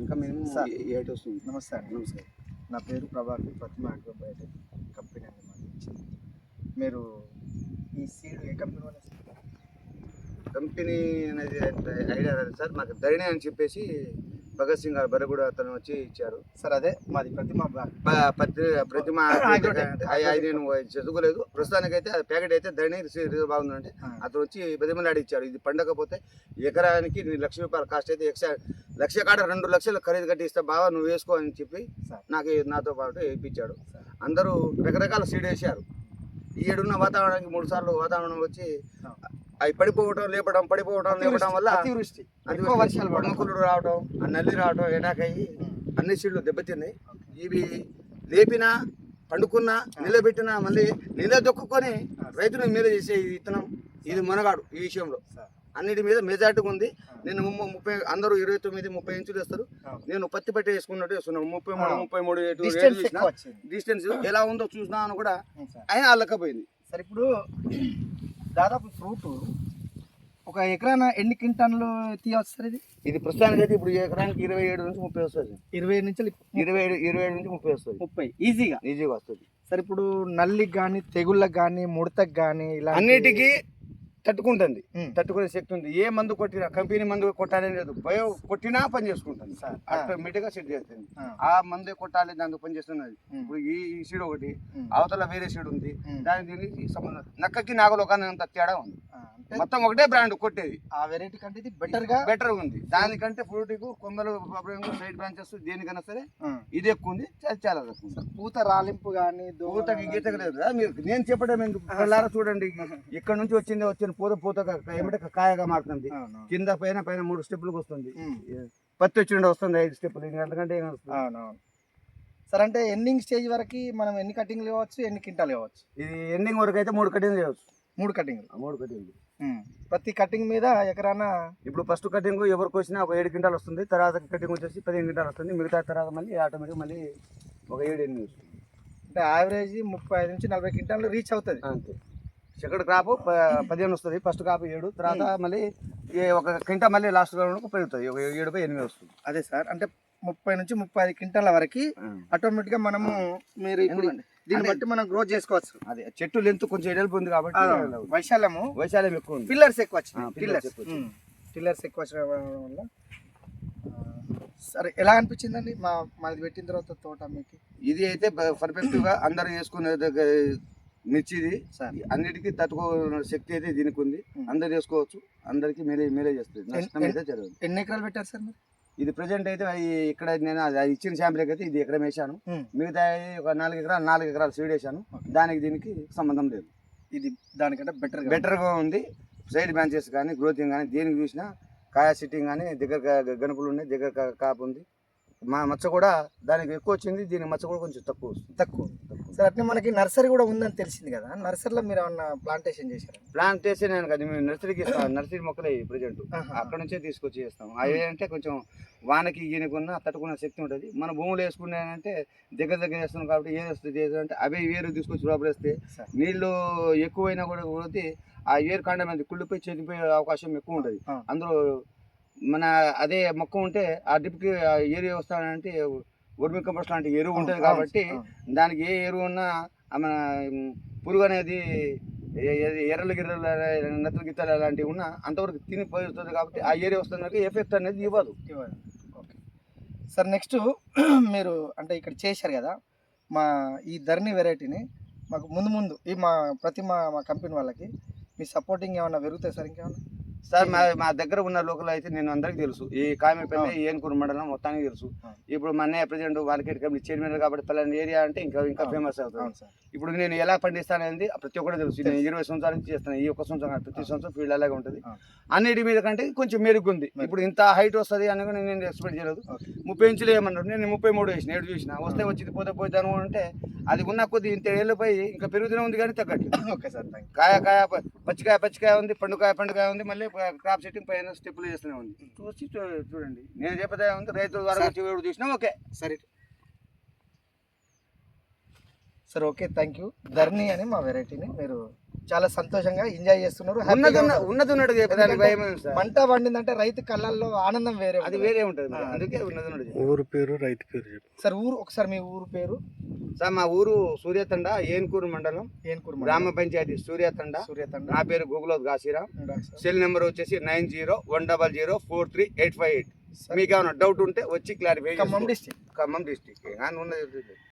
ఇంకా minimum sir 8 వస్తుంది. నమస్తే అండి. నమస్కారం. నా పేరు ప్రభాకర్, ప్రతిమ అగ్రో బయోటెక్ కంపెనీ అండి మాది. మీరు ఈ సీడ్ ఏ కంపెనీ వాళ్ళు ఇస్తారు? కంపెనీ అనేది ఐడియా రాదు సార్. మాకు ధరణి అని చెప్పేసి భగత్ సింగ్ గారు బరగూడ అతను వచ్చి ఇచ్చారు సార్ అదే మాది ప్రతిమ ప్రతిమ. అది నేను చదువుకోలేదు ప్రస్తుతానికైతే. అది ప్యాకెట్ అయితే ధరణి రిజర్వ్ బాగుందంటే అతను వచ్చి బదిమలాడి ఇచ్చారు. ఇది పండకపోతే ఎకరానికి ₹1,00,000 కాస్ట్ అయితే లక్ష కాడ 2 లక్షలు ఖరీదు కట్టి ఇస్తే బాగా నువ్వు వేసుకో అని చెప్పి నాతో పాటు వేయించాడు. అందరూ రకరకాల సీడ్ వేసారు. ఈ ఏడున్న వాతావరణానికి 3 సార్లు వాతావరణం వచ్చి అవి పడిపోవటం లేపడం వల్ల అతివృష్టి, వర్షాలు రావడం, ఆ నల్లి రావడం, ఎడాకయ్యి అన్ని సీడ్లు దెబ్బతిన్నాయి. ఇవి లేపినా పండుకున్నా నిలబెట్టినా మళ్ళీ నిలదొక్కుని రైతుల మీద చేసే ఈ విత్తనం ఇది మనగాడు. ఈ విషయంలో అన్నిటి మీద మెజార్టీగా ఉంది. నేను 30 అందరూ 29-30 ఇంచులు వేస్తారు. నేను పత్తి పట్టి వేసుకున్నట్టు వేస్తున్నాను. 33 డిస్టెన్స్ ఎలా ఉందో చూసినా కూడా అయినా అల్లకపోయింది. సరే, ఇప్పుడు దాదాపు ఫ్రూట్ ఒక ఎకరాన ఎన్ని క్వింటాన్లు తీయవచ్చు సార్? ఇది ప్రస్తుతానికి అయితే ఇప్పుడు ఎకరానికి 27 నుంచి 30 వస్తుంది. 27 నుంచి 27 నుంచి 30 వస్తుంది. 30 ఈజీగా వస్తుంది. సరే, ఇప్పుడు నల్లికి కానీ తెగుళ్ళకి కానీ ముడతకు కానీ ఇలా అన్నిటికీ తట్టుకునే శక్తి ఉంది. ఏ మందు కొట్టినా కంపెనీ మందు కొట్టాలని లేదు. బయో కొట్టినా పని చేసుకుంటుంది సార్. ఆటోమేటిక్ గా సెట్ చేస్తుంది. ఆ మందే కొట్టాలి దానికి పని చేస్తున్నది. ఇప్పుడు ఈ సీడ్ ఒకటి, అవతల వేరే సీడ్ ఉంది. దీనికి సంబంధం నక్కకి నాగలోకాన్ని అంత తేడా ఉంది. మొత్తం ఒకటే బ్రాండ్ కొట్టేది. ఆ వెరైటీ కంటే ఇది బెటర్ ఉంది. దానికంటే ఫ్రూట్ కొమ్మలు సైడ్ బ్రాంచెస్ దేనికైనా సరే ఇది ఎక్కువ ఉంది. చాలా తక్కువ ఉంది. పూత రాలింపు కానీ పూతకి గీతకి లేదు. మీరు నేను చెప్పడం ఎందుకు, చూడండి ఇక్కడ నుంచి వచ్చిన పూత ఏమిటి కాయగా మారుతుంది. కింద పైన 3 స్టెప్పులకు వస్తుంది. పత్తి వచ్చిండి వస్తుంది 5 స్టెప్పులు. అంతకంటే సరే, అంటే ఎండింగ్ స్టేజ్ వరకు మనం ఎన్ని కటింగ్లు ఇవ్వచ్చు, ఎన్ని క్వింటాలు ఇవ్వచ్చు? ఇది ఎండింగ్ వరకు అయితే 3 కటింగ్లు చేయవచ్చు. 3 కటింగ్లు. 3 కటింగ్లు. ప్రతి కటింగ్ మీద ఎకరాన ఇప్పుడు ఫస్ట్ కటింగ్ ఎవరికి వచ్చినా ఒక 7 క్వింటాలు వస్తుంది. తర్వాత కటింగ్ వచ్చేసి 15 క్వింటాలు వస్తుంది. మిగతా తర్వాత మళ్ళీ ఆటోమేటిక్ మళ్ళీ ఒక 7-8 వస్తుంది. అంటే యావరేజ్ 35 నుంచి 40 క్వింటాలు రీచ్ అవుతుంది. అంతే. సెకండ్ క్రాప్ 15 వస్తుంది. ఫస్ట్ క్రాప్ 7, తర్వాత మళ్ళీ ఒక క్వింటా మళ్ళీ లాస్ట్ పెరుగుతుంది. 7-8 వస్తుంది. అదే సార్, అంటే 30 నుంచి 35 క్వింటాల వరకు ఆటోమేటిక్ గా మనము మీరు ఇప్పుడు దీన్ని బట్టి మనం గ్రోత్ చేసుకోవచ్చు. అదే చెట్టు లెంత్ కొంచెం ఎడల్పు ఉంది కాబట్టి వైశాల్యం ఎక్కువ ఉంది. పిల్లర్స్ ఎక్కువ వచ్చినాయి. పిల్లర్స్ ఎక్కువ వచ్చిన వల్ల. సరే, ఎలా అనిపించిందండి మాది పెట్టిన తర్వాత తోట మీకు? ఇది అయితే పర్ఫెక్ట్ గా అందరూ వేసుకునే మిర్చిది అన్నిటికీ తట్టుకునే శక్తి అయితే దీనికి ఉంది. అందరు చేసుకోవచ్చు. అందరికి మేలే చేస్తుంది. నష్టం అయితే జరగదు. ఎన్ని ఎకరాలు పెట్టారు సార్ మీరు? ఇది ప్రెజెంట్ అయితే ఇక్కడ నేను ఇచ్చిన శాంపిల్ అయితే ఇది ఎకరం వేసాను. మిగతా ఒక 4 ఎకరాలు సీడ్ వేసాను. దానికి దీనికి సంబంధం లేదు. ఇది దానికంటే బెటర్గా ఉంది. సైడ్ బ్రాంచెస్ కానీ గ్రోతింగ్ కానీ దేనికి చూసినా కాయ సిట్టింగ్ కానీ దగ్గర గనుపులు ఉన్నాయి, దగ్గర కాపు ఉంది. మచ్చ కూడా దానికి ఎక్కువ వచ్చింది, దీనికి మచ్చ కూడా కొంచెం తక్కువ. సార్, అట్లా మనకి నర్సరీ కూడా ఉందని తెలిసింది కదా. నర్సరీలో మీరు ఏమన్నా ప్లాంటేషన్ చేశారు? ప్లాంటేషన్ నేను కదా మేము నర్సరీ మొక్కలే ప్రజెంట్ అక్కడ నుంచే తీసుకొచ్చి చేస్తాం. అవి అంటే కొంచెం వానకి ఈయనకున్న తట్టుకునే శక్తి ఉంటుంది. మన భూములు వేసుకున్నాయంటే దగ్గర వేస్తున్నాం కాబట్టి ఏది వస్తుంది అంటే అవి వేరు తీసుకొచ్చి లోపల వేస్తే నీళ్లు ఎక్కువైనా కూడా ఆ వేరు కాండం మీద కుళ్ళిపోయి చెదిపోయే అవకాశం ఎక్కువ ఉంటుంది. అందులో మన అదే మొక్క ఉంటే ఆ డిప్కి ఏరియా వస్తానంటే వర్మి కంపోస్ట్ లాంటి ఎరువు ఉంటుంది కాబట్టి దానికి ఏ ఎరువు ఉన్నా మన పురుగు అనేది ఎర్రలు నత్తలు గిత్తలు అలాంటివి ఉన్నా అంతవరకు తిని పోతుంది కాబట్టి ఆ ఏరియా వస్తుంది ఎఫెక్ట్ అనేది ఇవ్వదు. ఓకే సార్, నెక్స్ట్ మీరు అంటే ఇక్కడ చేశారు కదా ఈ ధరణి వెరైటీని మాకు ముందు ఈ మా కంపెనీ వాళ్ళకి మీ సపోర్టింగ్ ఏమన్నా పెరుగుతాయి సార్? ఇంకేమన్నా సార్ మా దగ్గర ఉన్న లోకల్ అయితే నేను అందరికీ తెలుసు. ఈ కామెపల్లి ఏనుకూరు మండలం మొత్తానికి తెలుసు. ఇప్పుడు మా అన్నయ్య ప్రెసిడెంట్ మార్కెట్ కమిటీ చైర్మన్ కాబట్టి పలానా ఏరియా అంటే ఇంకా ఫేమస్ అవుతుంది. ఇప్పుడు నేను ఎలా పండిస్తానని ప్రతి ఒక్కటి తెలుసు. నేను 20 సంవత్సరాల నుంచి చేస్తాను. ఈ 1 సంవత్సరం ప్రతి సంవత్సరం ఫీల్డ్ అలాగే ఉంటుంది. అన్నిటి మీద కంటే కొంచెం మెరుగుంది. ఇప్పుడు ఇంత హైట్ వస్తుంది అని నేను ఎక్స్పెక్ట్ చేయలేదు. 30 ఇంచులు ఏమన్నారు, నేను 33 వేసిన, 7 చూసిన. వస్తే వచ్చింది పోతే అనుకుంటే అది ఉన్న కొద్ది ఇంత ఏళ్ళపై ఇంకా పెరుగుతూనే ఉంది కానీ తగ్గట్లేదు. ఓకే సార్, కాయ పచ్చికాయ ఉంది, పండుకాయ ఉంది. మళ్ళీ క్రాప్ సెట్టింగ్ పైన స్టెప్పులు చేస్తూనే ఉంది. చూడండి, నేను చెప్పదే ఉంది. రైతుల ద్వారా వచ్చి వేడు చూసినా ఓకే. సరే సార్, ఓకే, థ్యాంక్ యూ. ధరణి అని మా వెరైటీని మీరు చాలా సంతోషంగా ఎంజాయ్ చేస్తున్నారు. ఉన్నది హ్యాపీగా ఉన్నది ఉన్నట్టు చెప్పడానికి భయం ఏం సార్, పంట పండిందంటే రైతు కళ్ళల్లో ఆనందం వేరే అది ఉంటుంది. వేరే ఉంటుంది మరి. అందుకే ఉన్నది ఉన్నట్టు చెప్పాలి. ఊరు పేరు రైతు పేరు చెప్పు. సార్ ఊరు ఒకసారి మీ ఊరు పేరు? సార్ మా ఊరు సూర్యతండ, ఏన్కూరు మండలం, ఏన్కూరు గ్రామ పంచాయతీ సూర్యతండ. సూర్యతండ. నా పేరు గోగులోత్ గాసిరామ్. సార్. సెల్ నెంబర్ వచ్చేసి 9010043858. సార్. మీకు ఏమైనా డౌట్ ఉంటే వచ్చి clarify Khammam district. Khammam district ఉన్నది